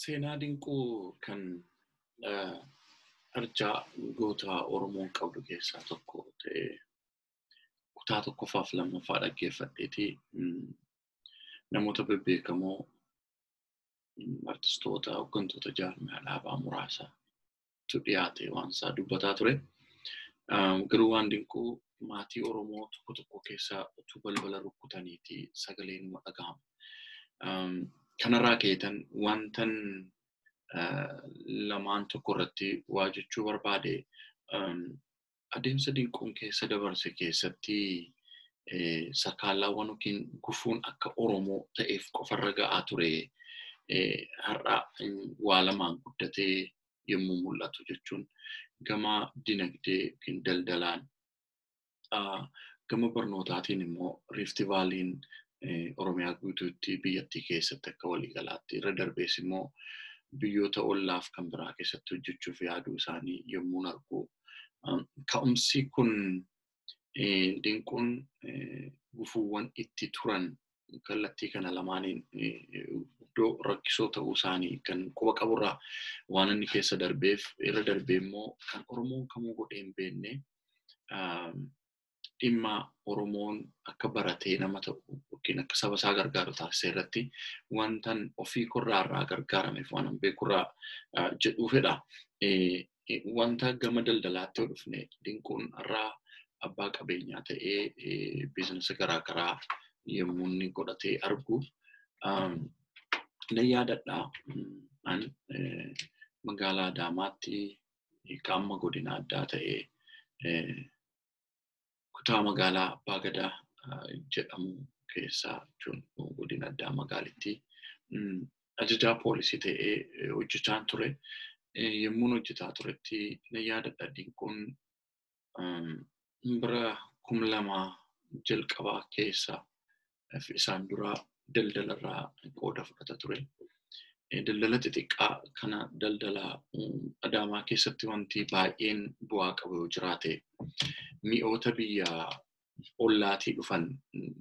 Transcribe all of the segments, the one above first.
Seenaa dinquu kan arjaa goota Oromoon qabdu keessaa tokko ta'ee kutaa tokkoffaaf lammaffaa dhaggeeffadheetii namoota bebbeekamoo artistoota hooggantoota jaarmiyaa dhaabaa muraasaatu dhiyaate waan isaa dubbataa ture. Garuu waan dinquu maatii Oromoo tokko tokko keessaa utuu balbala rukkutaniitii sagaleen dhagahama. Kanarraa ka'eetan wantan lamaan tokko irratti waa jechuu barbaade adeemsa dinquun keessa dabarse keessatti sakaalawwan yookiin gufuun akka Oromoo ta'eef qofarra ga'aa ture har'a waa lamaan guddatee yommuu mul'atu jechuun gama dinagdee yookiin daldalaan gama barnootaatiin immoo Rift Vaaliin Oromiyaa guutuutti biyyattii keessatti akka waliigalaatti irra darbees immoo biyyoota ollaaf kan biraa keessatti hojjechuuf yaaduu isaanii yommuu argu. Ka'umsi kun dinquun gufuuwwan itti turan kallattii kana lamaaniin iddoo rakkisoo ta'uu isaanii kan quba qaburraa waan inni keessa darbeef irra darbee immoo kan Oromoon kamuu godhee hin beekne dhimma Oromoon akka baratee nama ta'u yookiin akka saba isaa gargaaru taasisee irratti wantan ofii korraarraa gargaarameef waan beekurraa jedhuufidha. Wanta gama daldalaatti dhufne dinquun irraa abbaa qabeenyaa ta'ee biizinasa garaagaraa yommuu inni godhatee argu nan yaadadha. Magaalaa Adaamaatti qaama godina addaa ta'ee kutaa magaalaa Abbaa Gadaa jedhamu keessaa godina addaa magaalittii ajajaa poolisii ta'ee hojjechaa ture. Yommuu hojjetaa turetti nan yaadadha dinquun bara 2000 jalqabaa keessa isaan dura daldalarraa qooda fudhata ture. Daldala xixiqqaa kana daldala Adaamaa keessatti wanti baay'een bu'aa qabu yoo jiraate mi'oota biyya ollaatii dhufan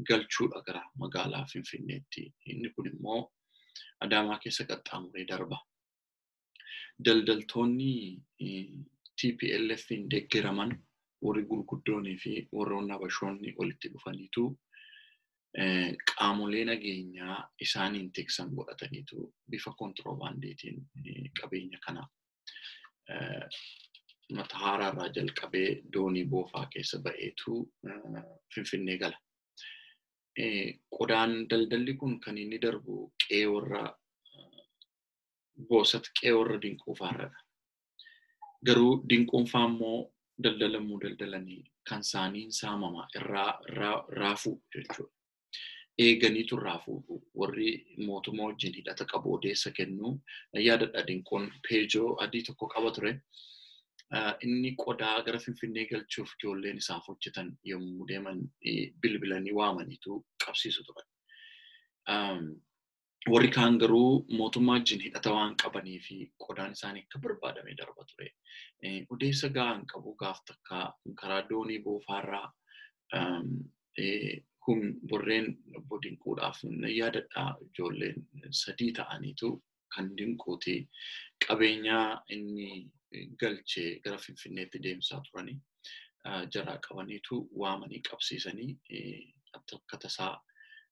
galchuudha gara magaalaa Finfinneetti. Inni kun immoo Adaamaa keessa qaxxaamuree darba. Daldaltoonni TPLF'n deeggaraman warri gurguddoonii fi warroonni habashoonni walitti dhufaniitu qaamolee nageenyaa isaaniin tiksan godhataniitu bifa kontiroobaandiitiin qabeenya kana Matahaaraarraa jalqabee doonii boofaa keessa ba'eetu Finfinnee gala. Qodaan daldalli kun kan inni darbu qe'ee warra boosat qe'ee warra dinquufaarradha. Garuu dinquunfaa immoo daldalanii kan isaaniin saamama irraa raafuu jechuudha. Eeganiitu raafuu warri mootummaa wajjin hidhata qabu odeessa kennu. Yaadadha dinquun peejoo adii tokko qaba ture. Inni qodaa gara Finfinnee galchuuf ijoolleen isaaf hojjetan yommuu deeman bilbilanii waamaniitu qabsiisu turan. Warri kaan garuu mootummaa wajjin hidhata waan qabanii fi qodaan isaanii akka barbaadamee darba ture. Odeessa gahaan qabu gaaf takka karaa doonii boofaarraa warreen obbo Dinquudhaaf yaadadhaa ijoolleen 3 ta'aniitu kan Dinquuti qabeenyaa inni galchee gara Finfinneetti deemsaa turanii jaraa qabaniitu waamanii qabsiisanii akka tasaa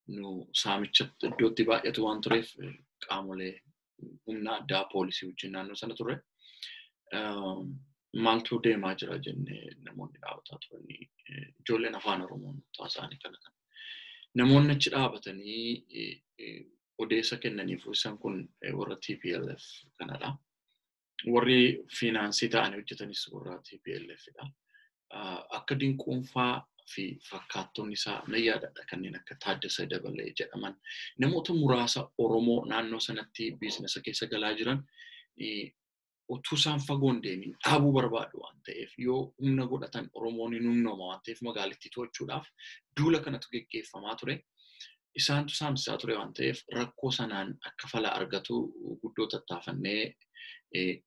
nu saamicha iddootti baay'atu waan tureef qaamolee humna addaa poolisii wajjin naannoo sana ture. Maaltu deemaa jira jennee namoonni dhaabataa turanii ijoolleen afaan Oromoon taasaanii kana. Namoonni achi dhaabatanii odeessa kennaniif isaan kun warra TPLF kanadha. Warri fiinaansii ta'anii hojjetanis warra TPLFidha. Akka dinquunfaa fi fakkaattonni isaa nan yaadadha kanneen akka Taaddasee Dabalee jedhaman namoota muraasa Oromoo naannoo sanatti biizinasa keessa galaa jiran utuu isaan fagoon deemin dhaabuu barbaadu waan ta'eef yoo humna godhatan Oromoon hin humnooma waan ta'eef magaalittii to'achuudhaaf duula kanatu geggeeffamaa ture. Isaantu saamsisaa ture waan ta'eef rakkoo sanaan akka fala argatu guddoo tattaafannee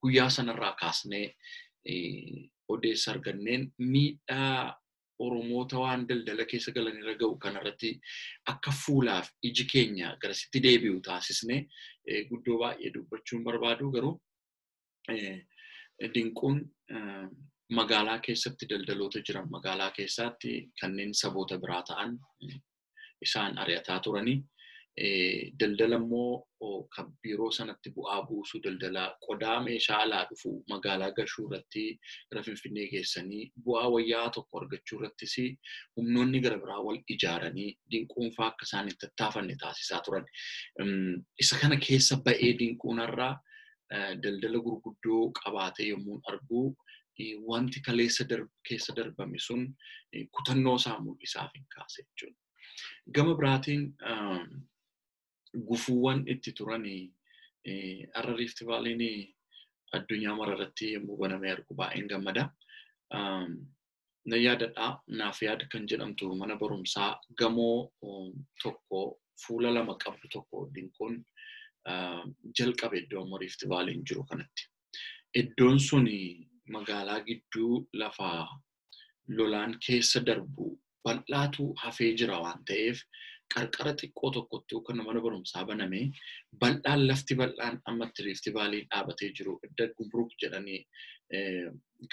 guyyaa sanarraa kaasnee odeessa arganneen miidhaa Oromoota waan daldala keessa galan irra ga'u kanarratti akka fuulaaf iji keenya garasitti deebi'u taasisne guddoo baay'ee dubbachuun barbaadu garuu Dinquun magaalaa keessatti daldaloota jiran magaalaa keessatti kanneen saboota biraa ta'an isaan ari'ataa turanii daldala immoo kan biiroo sanatti bu'aa buusu daldala qodaa meeshaa alaa dhufu magaalaa gashuu irratti gara Finfinnee geessanii bu'aa wayyaa tokko argachuu irrattis humnoonni gara biraa wal ijaaranii dinquunfaa akka isaan itti tattaafanne taasisaa turan. Isa kana keessa ba'ee dinquunarraa daldala gurguddoo qabaatee yommuu argu wanti kaleessa keessa darbame sun kutannoo isaa mul'isaaf hin kaase jechuudha. Gama biraatiin gufuuwwan itti turanii har'a Rift Vaalliin addunyaa mararratti yommuu banamee argu baay'een gammada. Na yaadadhaa naaf yaada kan jedhamtu mana barumsaa gamoo tokko fuula lama qabdu tokko dinquun jalqabe iddoo Rift Vaalliin jiru kanatti. Iddoon sun magaalaa gidduu lafa lolaan keessa darbu bal'aatu hafee jira waan ta'eef qarqara xiqqoo tokkottuu kan mana barumsaa baname bal'aan lafti bal'aan ammatti Rift Vaalliin dhaabatee jiru idda Gumruk jedhanii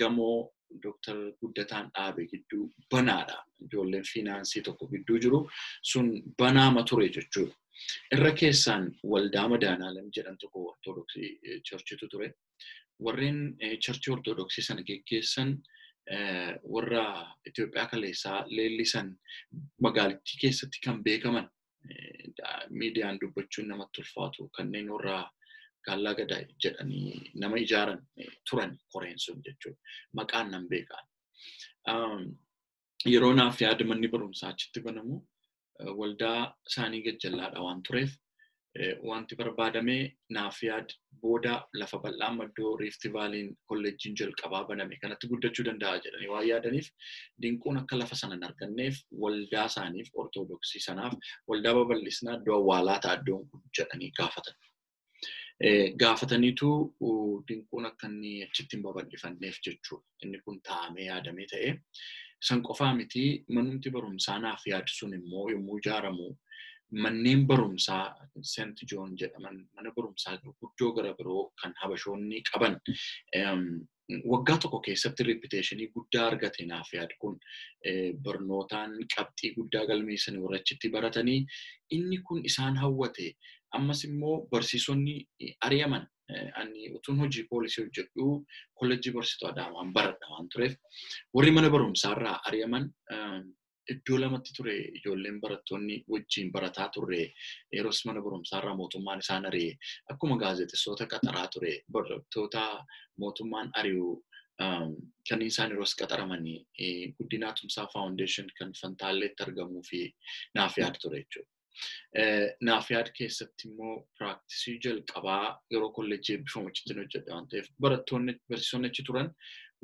gamoo Dr. Guddataan dhaabe gidduu banaadha. Ijoolleen fiinaansii tokko gidduu jiru sun banaama ture jechuudha. Irra keessaan waldaa Madaanaalam jedhan tokko Ortodoksii Churchitu ture. Warreen Churchii Ortodoksii sana geggeessan warra Itoophiyaa kaleessaa leellisan magaalattii keessatti kan beekaman miidiyaan dubbachuun namatti ulfaatu kanneen warra Gaallaa Gadaa jedhanii nama ijaaran turan koreen sun jechuudha. Maqaan nan beekan. Yeroo naaf yaada manni barumsaa achitti banamu waldaa isaanii gajjallaadha waan tureef wanti barbaadame naaf yaada booda lafa bal'aa maddoo Rift Vaalliin kolleejjiin jalqabaa baname kanatti guddachuu danda'a jedhanii waan yaadaniif dinquun akka lafa sana hin arganneef waldaa isaaniif Ortodoksii sanaaf waldaa babal'isnaa iddoo awwaalaa ta'a iddoon kun jedhanii gaafatan. Gaafataniitu dinquun akka inni achitti hin babal'ifanneef jechuudha. Inni kun taa'amee yaadamee ta'ee san qofaa miti manumti barumsaa naaf yaadu sun immoo yommuu ijaaramu manneen barumsaa St. John jedhaman mana barumsaa guddoo gara biroo kan Habashoonni qaban waggaa tokko keessatti reputeeshinii guddaa argate naaf yaadu kun barnootaan qabxii guddaa galmeessanii warra achitti baratanii inni kun isaan hawwate. Ammas immoo barsiisonni ari'aman ani utuun hojii poolisii hojjedhu kolleejjii barsiistuu Adaamaan baradha waan tureef warri mana barumsaarraa ari'aman iddoo lamatti ture ijoolleen barattoonni wajjin barataa turre yeroos mana barumsaarraa mootummaan isaan ari'e akkuma gaazexeessota qaxaraa ture barattoota mootummaan ari'u kan isaan yeroos qaxaramanii Guddinaa Tumsaa Foundation kan Fantaalleetti argamuu fi naaf yaada ture jechuudha. Naaf yaada keessatti immoo piraaktisii jalqabaa yeroo kolleejjii eebbifamu achitti hojjedhe waan ta'eef barsiisonni achi turan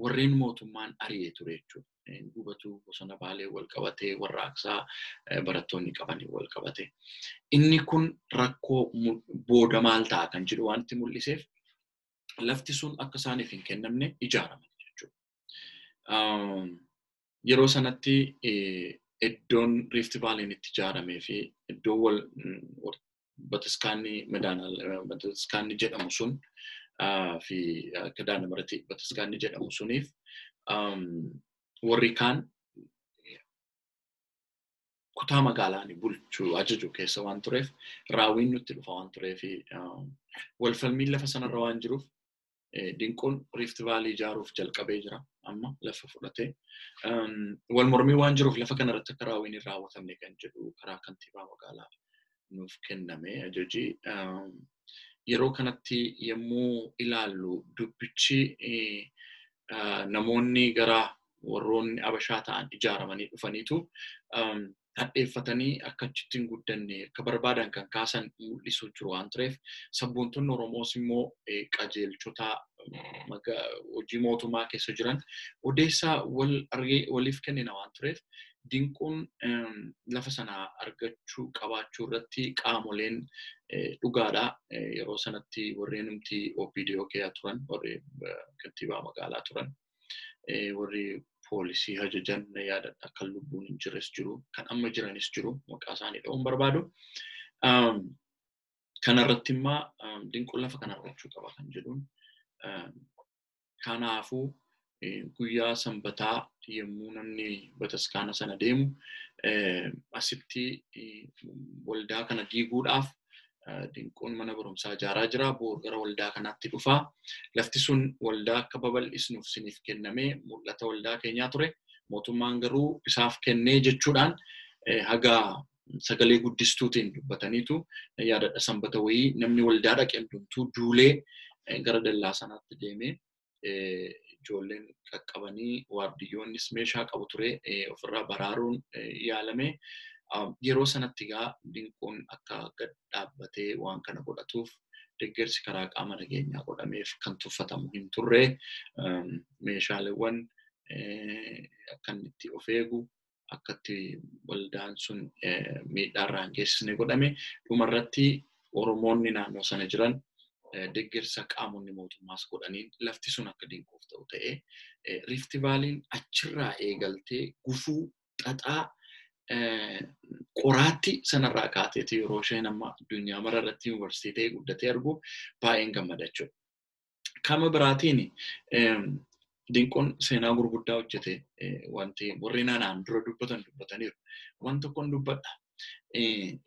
warreen mootummaan ari'ee ture jechuudha. Gubatu bosona Baalee wal qabatee warraaqsaa barattoonni qabanii wal qabate. Inni kun rakkoo booda maal ta'a kan jedhu waan itti mul'iseef lafti sun akka isaaniif hin kennamne ijaaraman jechuudha. Yeroo sanatti iddoon Rift Vaalliin itti ijaaramee fi iddoo Bataskaanni jedhamu sun fi Gadaana Maratii Bataskaanni jedhamu suniif warri kaan kutaa magaalaa bulchuu ajaju keessa waan tureef raawwiin nutti dhufa waan tureef walfalmiin lafa sanarra waan jiruuf dinquun Rift Vaalii ijaaruuf jalqabee jira amma lafa fudhatee wal mormii waan jiruuf lafa kanarratti akka raawwiin hin raawwatamne kan jedhu karaa kantiibaa magaalaa nuuf kenname ajaji yeroo kanatti yommuu ilaallu dubbichi namoonni gara warroonni Abashaa ta'an ijaaramanii dhufaniitu hadheeffatanii akka achitti hin guddanne akka barbaadan kan kaasan mul'isuu jiru waan tureef sabboontonni Oromoos immoo qajeelchota hojii mootummaa keessa jiran odeessaa waliif kennina waan tureef dinquun lafa sana argachuu qabaachuu irratti qaamoleen dhugaadhaa yeroo sanatti warreen OPDO keessa turan warri kantiibaa magaalaa turan warri poolisii hajajan na yaadadha kan lubbuun hin jirres jiru kan amma jiranis jiru maqaa isaanii dha'uun barbaadu. Kanarratti immoo dinquun lafa kana argachuu qaba kan jedhuun kanaafuu guyyaa sanbataa yommuu namni bataskaana sana deemu asitti waldaa kana diiguudhaaf dinquun mana barumsaa ijaaraa jira. Boor gara waldaa kanaatti dhufaa. Lafti sun waldaa akka babal'isnuuf siniif kennamee mul'ata waldaa keenyaa ture. Mootummaan garuu isaaf kennee jechuudhaan haga sagalee guddistuutiin dubbataniitu yaadadha sanbata wayii namni waldaa dhaqe hundumtuu duulee gara dallaa sanaatti deemee ijoolleen qaqqabanii waardiyyoonnis meeshaa qabu ture ofirraa baraaruun yaalame. Yeroo sanatti egaa dinquun akka gad dhaabbatee waan kana godhatuuf deeggarsi karaa qaama nageenyaa godhameef kan tuffatamu hin turre. Meeshaaleewwan akka inni itti of eegu akkatti waldaan sun miidhaarraa hin geessisne godhame. Dhumarratti Oromoonni naannoo sana jiran deeggarsa qaamonni mootummaas godhaniin lafti sun akka dinquuf ta'u ta'ee Rift Vaalliin achirraa eegaltee gufuu xaxaa qoraatti sanarraa kaateeti yeroo isheen amma addunyaa mararratti yuunivarsiitii ta'ee guddatee argu baay'een gammada jechuudha. Kama biraatiin dinquun seenaa gurguddaa hojjete wanti warri naannaan dura dubbataniiru. Waan tokkoon dubbadha.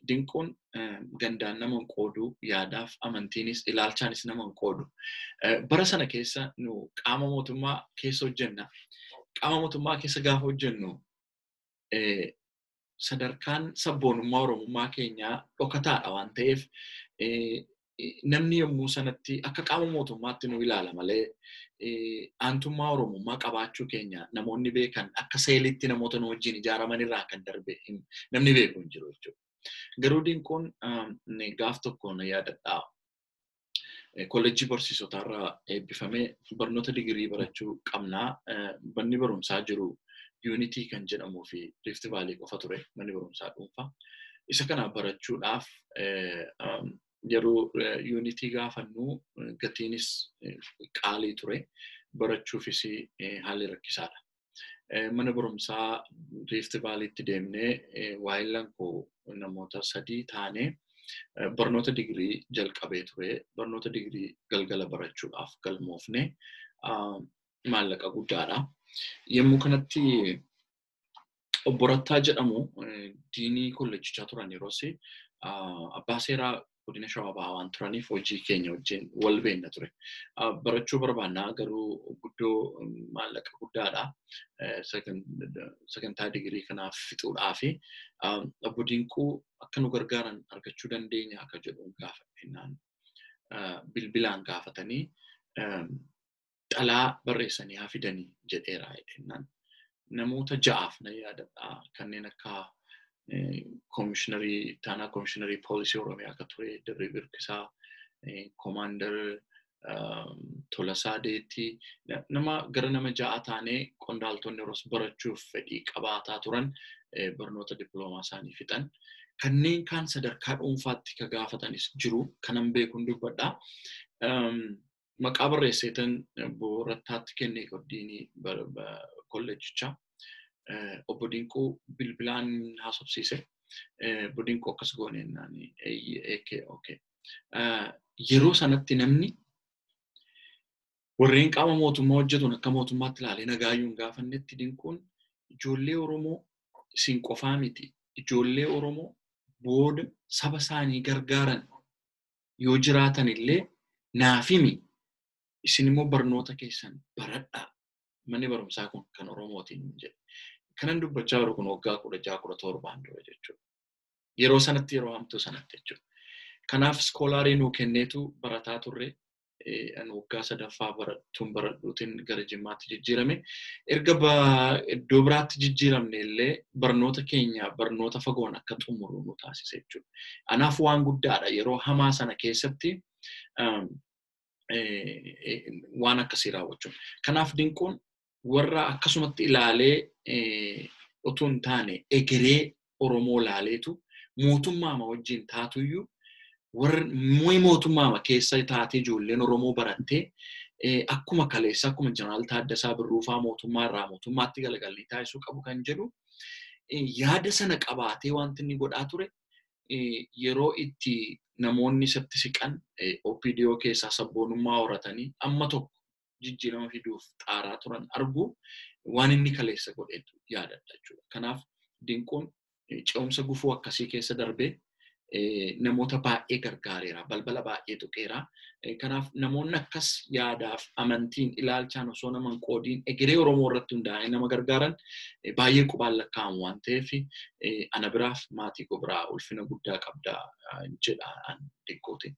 Dinquun gandaan nama hin qoodu, yaadaaf amantiinis ilaalchaanis nama hin qoodu. Bara sana keessa nu qaama mootummaa keessa hojjenna. Qaama mootummaa keessa gaafa hojjennu sadarkaan sabboonummaa Oromummaa keenyaa dhokataadha waan ta'eef namni yommuu sanatti akka qaama mootummaatti nu ilaala malee aantummaa Oromummaa qabaachuu keenya namoonni beekan akka seelitti namoota nu wajjin ijaaraman irraa kan darbe namni beeku hin jiru jechuudha. Garuu dinquun gaaf tokko na yaadadhaa. Kolleejjii barsiisotaarraa eebbifamee barnoota digirii barachuu qabnaa. Manni barumsaa jiru Unity kan jedhamuu fi Rift Valley qofa ture manni barumsaa dhuunfaa. Isa kana barachuudhaaf yeroo Unity gaafannu gatiinis qaalii ture. Barachuufis haalli rakkisaadha. Mana barumsaa Rift Valleytti deemnee waayillan koo namoota 3 taanee barnoota digirii jalqabee ture. Barnoota digirii galgala barachuudhaaf galmoofne maallaqa guddaadha. Yommuu kanatti obbo Rattaa jedhamu diinii kolleejjichaa turan yeroos abbaa seeraa godina Shawaa Bahaa waan turaniif hojii keenya wajjin wal beekna ture. Barachuu barbaannaa garuu guddoo maallaqa guddaadha. Sagantaa digirii kanaaf fixuudhaafi obbo Dinquu akka nu gargaaran argachuu dandeenya akka jedhuun gaafannaan bilbilaan gaafatanii xalaa barreessanii haa fidanii jedheera jedhennaan namoota 6 na yaadadha kanneen akka taanaa komishiinarii poolisii Oromiyaa akka ture Dirree Birkisaa, Koomaandar Tolasaa Deetti nama gara nama 6 taanee qondaaltonni Oroos barachuuf fedhii qabaataa turan barnoota dippiloomaa isaanii fixan. Kanneen kaan sadarkaa dhuunfaatti ka gaafatanis jiru kanan beekuun dubbadha. Maqaa barreesseetan obbo Rattaatti kennee qoddiinii kolleejjichaa. Obbo Dinquu bilbilaan haasofsiise. Obbo Dinquu akkas gooneenaan yeroo sanatti namni warreen qaama mootummaa hojjetuun akka mootummaatti ilaalee nagaayyuun gaafannetti Dinquun ijoollee Oromoo isin qofaa miti. Ijoollee Oromoo booda saba isaanii gargaaran yoo jiraatan illee naafimi. Isin immoo barnoota keessan baradhaa. Manni barumsaa kun kan Oromootiin jedhe. Kanan dubbachaa jiru kun waggaa 16-17 dura jechuudha. Yeroo sanatti yeroo hamtuu sanatti jechuudha. Kanaaf iskoolaarii nuu kenneetu barataa turre. Waggaa 3ffaa baradhuutiin gara Jimmaatti jijjiirame. Erga iddoo biraatti jijjiiramne illee barnoota keenya barnoota fagoon akka xumuru nu taasise jechuudha. Anaaf waan guddaadha yeroo hamaa sana keessatti waan akkasii raawwachuun. Kanaaf Dinquun warra akkasumatti ilaalee utuu hin taane egeree Oromoo ilaaleetu mootummaama wajjin taatuyyuu warra mootummaama keessa taatee ijoolleen Oromoo barattee akkuma kaleessa akkuma jeneraal Taaddasaa Birruufaa mootummaatti galagalii taasisuu qabu kan jedhu yaada sana qabaatee wanti inni godhaa ture yeroo itti namoonni isatti siqan OPDO keessaa sabboonummaa horatanii amma tokko jijjiirama fiduuf xaaraa turan argu waan inni kaleessa godhetu yaadadha jechuudha. Kanaaf Dinquun ce'umsa gufuu akkasii keessa darbee namoota baay'ee gargaareera, balbala baay'ee tuqeera. Kanaaf namoonni akkas yaadaaf amantiin ilaalchaan osoo nama hin qoodiin egeree Oromoo irratti hundaa'anii nama gargaaran baay'ee qubaan lakkaa'amu waan ta'eef ana biraaf maatii koo biraa ulfina guddaa qabda jedha Dinquutiin.